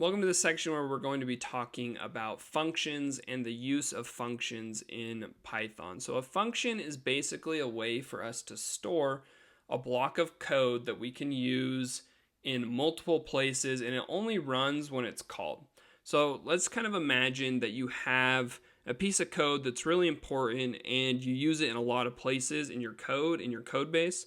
Welcome to the section where we're going to be talking about functions and the use of functions in Python. So a function is basically a way for us to store a block of code that we can use in multiple places, and it only runs when it's called. So let's kind of imagine that you have a piece of code that's really important and you use it in a lot of places in your code base.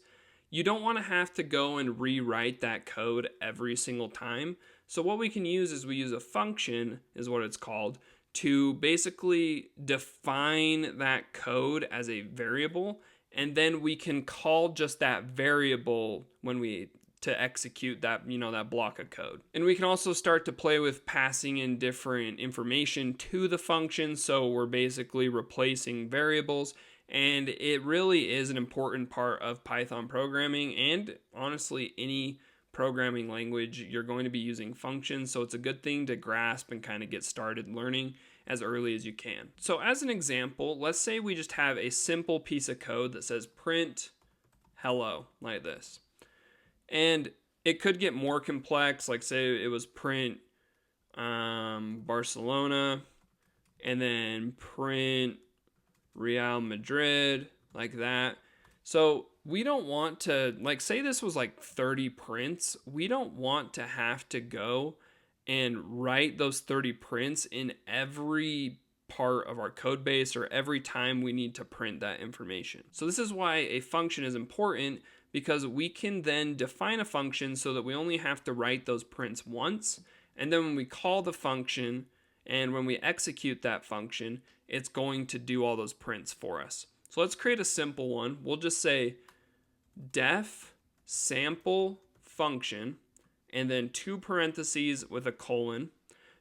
You don't want to have to go and rewrite that code every single time. So what we can use is we use a function, is what it's called, to basically define that code as a variable, and then we can call just that variable to execute that, that block of code. And we can also start to play with passing in different information to the function, so we're basically replacing variables. And it really is an important part of Python programming, and honestly any programming language. You're going to be using functions, so it's a good thing to grasp and kind of get started learning as early as you can. So as an example, let's say we just have a simple piece of code that says print hello, like this. And it could get more complex, like say it was print Barcelona, and then print Real Madrid, like that. So we don't want to, like, say this was like 30 prints. We don't want to have to go and write those 30 prints in every part of our code base or every time we need to print that information. So this is why a function is important, because we can then define a function so that we only have to write those prints once. And then when we call the function and when we execute that function, it's going to do all those prints for us. So let's create a simple one. We'll just say def sample function and then two parentheses with a colon.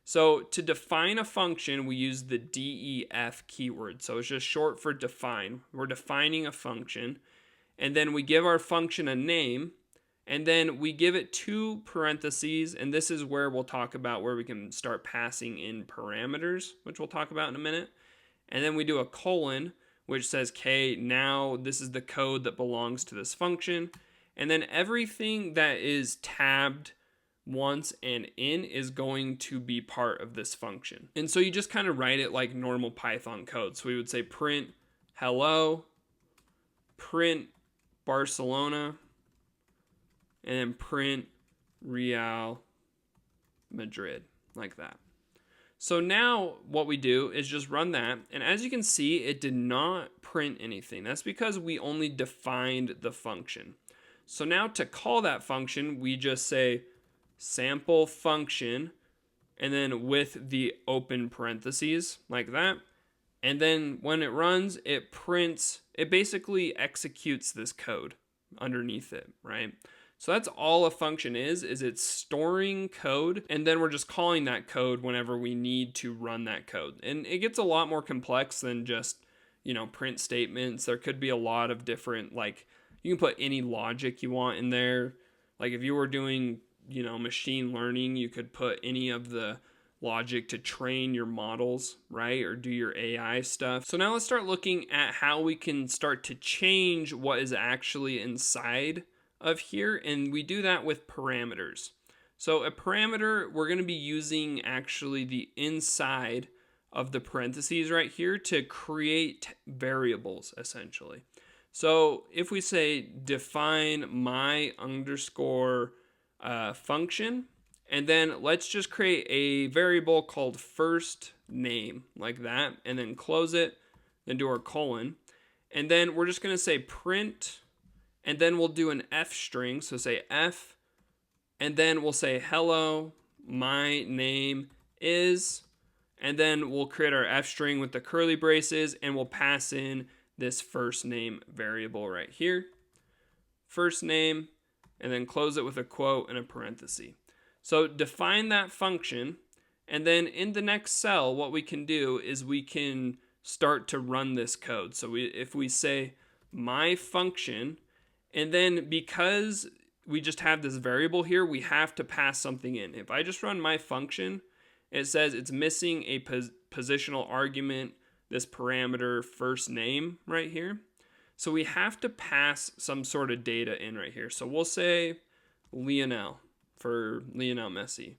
So to define a function, we use the def keyword. So it's just short for define. We're defining a function, and then we give our function a name, and then we give it two parentheses, and this is where we'll talk about where we can start passing in parameters, which we'll talk about in a minute. And then we do a colon, which says, okay, now this is the code that belongs to this function. And then everything that is tabbed once and in is going to be part of this function. And so you just kind of write it like normal Python code. So we would say print hello, print Barcelona, and then print Real Madrid, like that. So now what we do is just run that, and as you can see, it did not print anything. That's because we only defined the function. So now to call that function, we just say sample function, and then with the open parentheses, like that. And then when it runs, it prints, it basically executes this code underneath it, right? So that's all a function is it's storing code, and then we're just calling that code whenever we need to run that code. And it gets a lot more complex than just, print statements. There could be a lot of different, like, you can put any logic you want in there. Like if you were doing, machine learning, you could put any of the logic to train your models, right? Or do your AI stuff. So now let's start looking at how we can start to change what is actually inside of here, and we do that with parameters. So a parameter, we're going to be using actually the inside of the parentheses right here to create variables, essentially. So if we say define my underscore function, and then let's just create a variable called first name, like that, and then close it, then do our colon, and then we're just going to say print, and then we'll do an F string, so say F, and then we'll say hello, my name is, and then we'll create our F string with the curly braces, and we'll pass in this first name variable right here, first name, and then close it with a quote and a parenthesis. So define that function, and then in the next cell, what we can do is we can start to run this code. So if we say my function, and then because we just have this variable here, we have to pass something in. If I just run my function, it says it's missing a positional argument, this parameter first name right here. So we have to pass some sort of data in right here. So we'll say Lionel for Lionel Messi.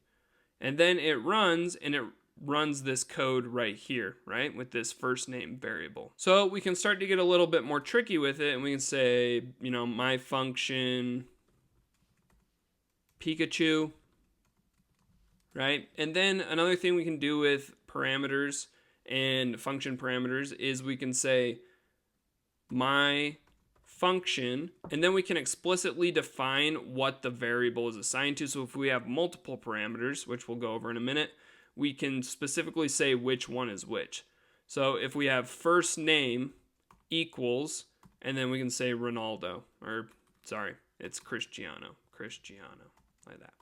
And then it runs, and it runs this code right here, right, with this first name variable. So we can start to get a little bit more tricky with it, and we can say, my function Pikachu, right? And then another thing we can do with parameters and function parameters is we can say my function, and then we can explicitly define what the variable is assigned to. So if we have multiple parameters, which we'll go over in a minute, we can specifically say which one is which. So if we have first name equals, and then we can say Ronaldo, or sorry, it's Cristiano, like that.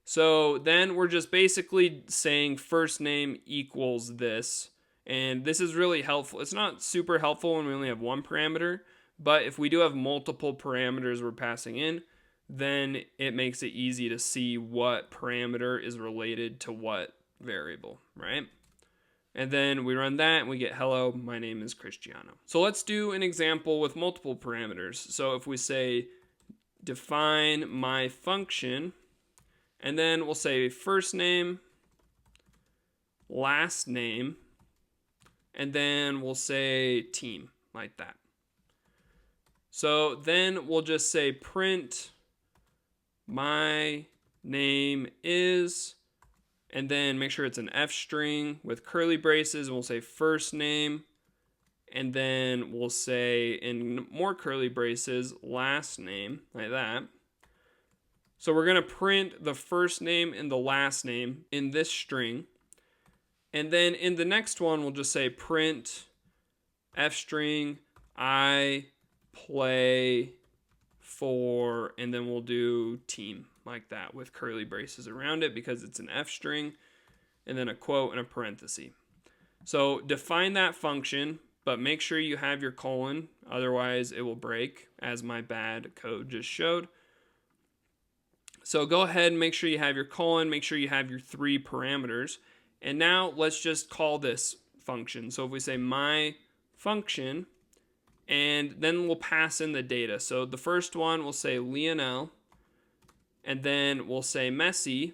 So then we're just basically saying first name equals this. And this is really helpful. It's not super helpful when we only have one parameter, but if we do have multiple parameters we're passing in, then it makes it easy to see what parameter is related to what variable, right? And then we run that and we get hello, my name is Cristiano. So let's do an example with multiple parameters. So if we say define my function, and then we'll say first name, last name, and then we'll say team, like that. So then we'll just say print my name is, and then make sure it's an F string with curly braces, and we'll say first name, and then we'll say in more curly braces, last name, like that. So we're going to print the first name and the last name in this string. And then in the next one, we'll just say print F string, I play for, and then we'll do team, like that, with curly braces around it because it's an F string, and then a quote and a parenthesis. So define that function, but make sure you have your colon, otherwise it will break, as my bad code just showed. So go ahead and make sure you have your colon, make sure you have your 3 parameters. And now let's just call this function. So if we say my function, and then we'll pass in the data. So the first one we'll say Lionel, and then we'll say Messi,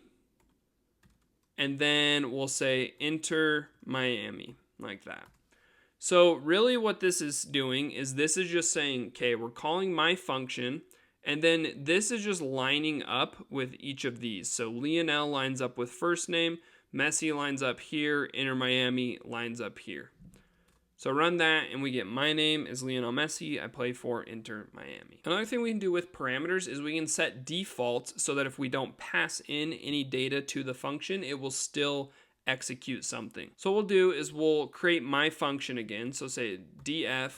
and then we'll say Inter Miami, like that. So really what this is doing is this is just saying, okay, we're calling my function, and then this is just lining up with each of these. So Lionel lines up with first name, Messi lines up here, Inter Miami lines up here. So run that and we get my name is Lionel Messi, I play for Inter Miami. Another thing we can do with parameters is we can set defaults so that if we don't pass in any data to the function, it will still execute something. So what we'll do is we'll create my function again. So say df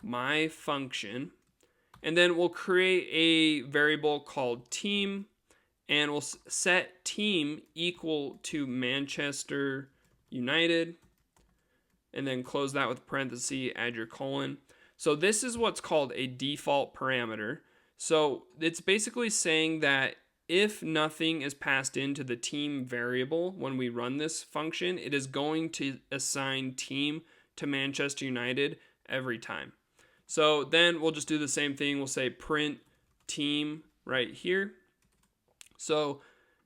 my function, and then we'll create a variable called team, and we'll set team equal to Manchester United, and then close that with parenthesis, add your colon. So this is what's called a default parameter. So it's basically saying that if nothing is passed into the team variable when we run this function, it is going to assign team to Manchester United every time. So then we'll just do the same thing. We'll say print team right here. So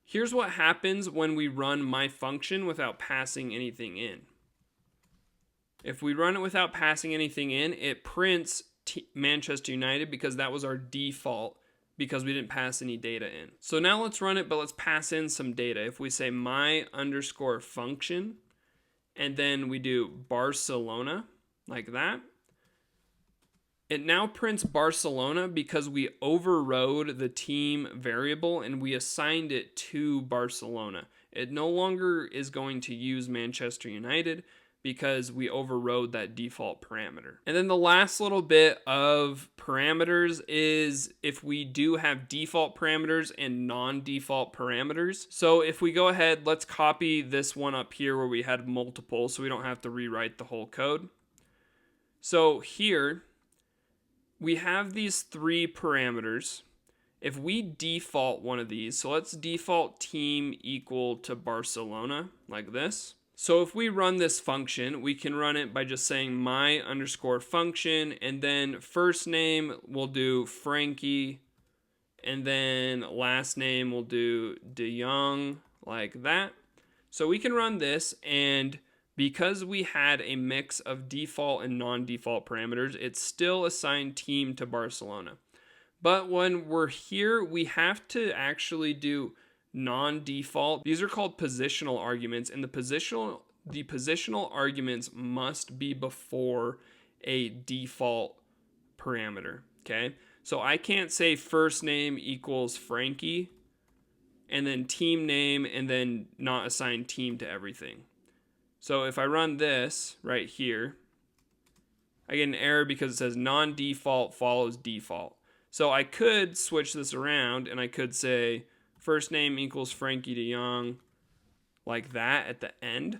here's what happens when we run my function without passing anything in. If we run it without passing anything in, it prints Manchester United because that was our default because we didn't pass any data in. So now let's run it, but let's pass in some data. If we say my underscore function, and then we do Barcelona, like that, it now prints Barcelona because we overrode the team variable and we assigned it to Barcelona. It no longer is going to use Manchester United because we overrode that default parameter. And then the last little bit of parameters is if we do have default parameters and non-default parameters. So if we go ahead, let's copy this one up here where we had multiple so we don't have to rewrite the whole code. So here we have these 3 parameters. If we default one of these, so let's default team equal to Barcelona like this. So if we run this function, we can run it by just saying my underscore function, and then first name we'll do Frankie, and then last name we'll do De Jong, like that. So we can run this, and because we had a mix of default and non-default parameters, it's still assigned team to Barcelona. But when we're here, we have to actually do non-default. These are called positional arguments, and the positional arguments must be before a default parameter, okay? So I can't say first name equals Frankie and then team name and then not assign team to everything. So if I run this right here, I get an error because it says non-default follows default. So I could switch this around and I could say first name equals Frankie de Jong like that at the end.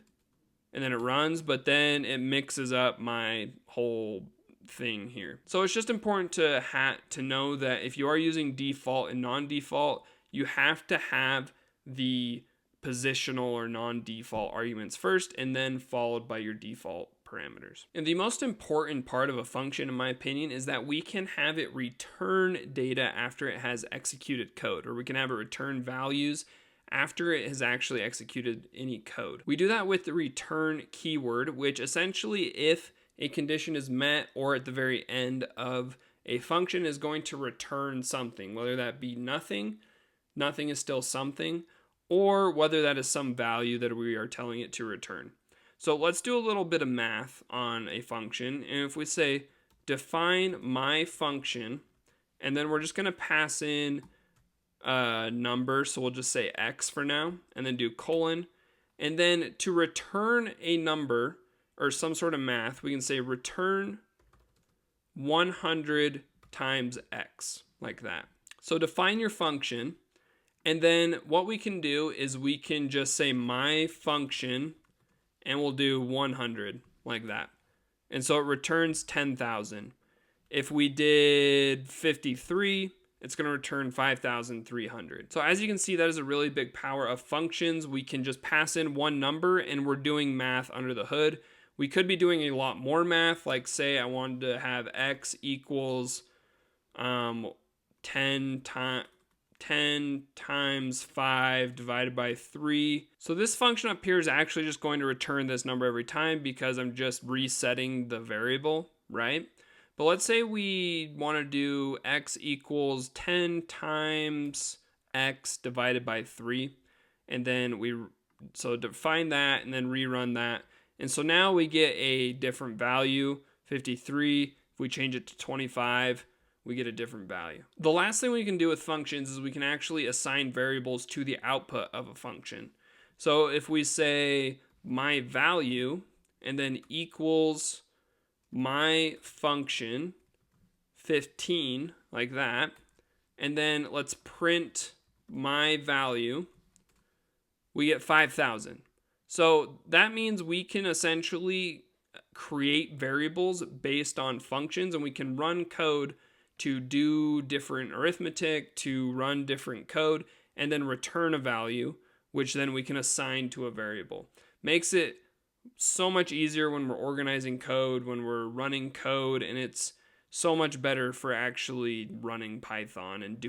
And then it runs, but then it mixes up my whole thing here. So it's just important to know that if you are using default and non-default, you have to have the positional or non-default arguments first and then followed by your default parameters. And the most important part of a function, in my opinion, is that we can have it return data after it has executed code, or we can have it return values after it has actually executed any code. We do that with the return keyword, which essentially, if a condition is met or at the very end of a function, is going to return something, whether that be nothing is still something, or whether that is some value that we are telling it to return. So let's do a little bit of math on a function. And if we say define my function, and then we're just going to pass in a number, so we'll just say x for now, and then do colon. And then to return a number or some sort of math, we can say return 100 times x, like that. So define your function, and then what we can do is we can just say my function, and we'll do 100 like that. And so it returns 10,000. If we did 53, it's going to return 5,300. So as you can see, that is a really big power of functions. We can just pass in one number and we're doing math under the hood. We could be doing a lot more math, like say I wanted to have x equals 10 times 5 divided by 3. So this function up here is actually just going to return this number every time because I'm just resetting the variable, right? But let's say we want to do x equals 10 times x divided by 3. And then so define that and then rerun that. And so now we get a different value, 53. If we change it to 25, we get a different value. The last thing we can do with functions is we can actually assign variables to the output of a function. So if we say my value and then equals my function 15 like that, and then let's print my value, we get 5,000. So that means we can essentially create variables based on functions, and we can run code to do different arithmetic, to run different code, and then return a value, which then we can assign to a variable. Makes it so much easier when we're organizing code, when we're running code, and it's so much better for actually running Python and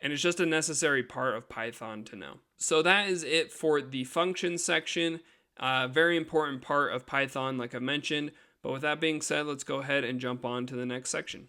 and it's just a necessary part of Python to know. So that is it for the function section. Very important part of Python, like I mentioned. But with that being said, let's go ahead and jump on to the next section.